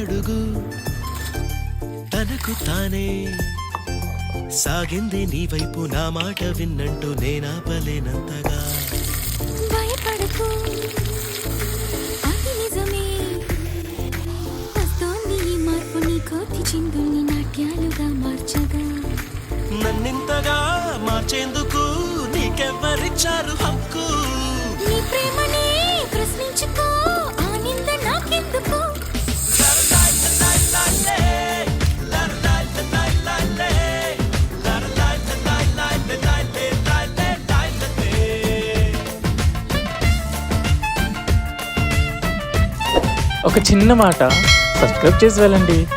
అడుగు తనకు తానే సాగింది నీ వైపు నా మాట విన్నంటూ నేనాపలేనంతగా భయపడకు అది నిజమే వస్తోంది ఈ మార్పు నీ కోతి చిందుల్ని నాట్యాలుగా మార్చగా నన్నింతగా మార్చేందుకు నీకెవ్వరిచ్చారు హక్కు నీ ప్రేమనే ప్రశ్నించుకో ఆ నింద నాకెందుకు ఒక చిన్న మాట, సబ్స్క్రైబ్ చేసి వెళ్ళండి.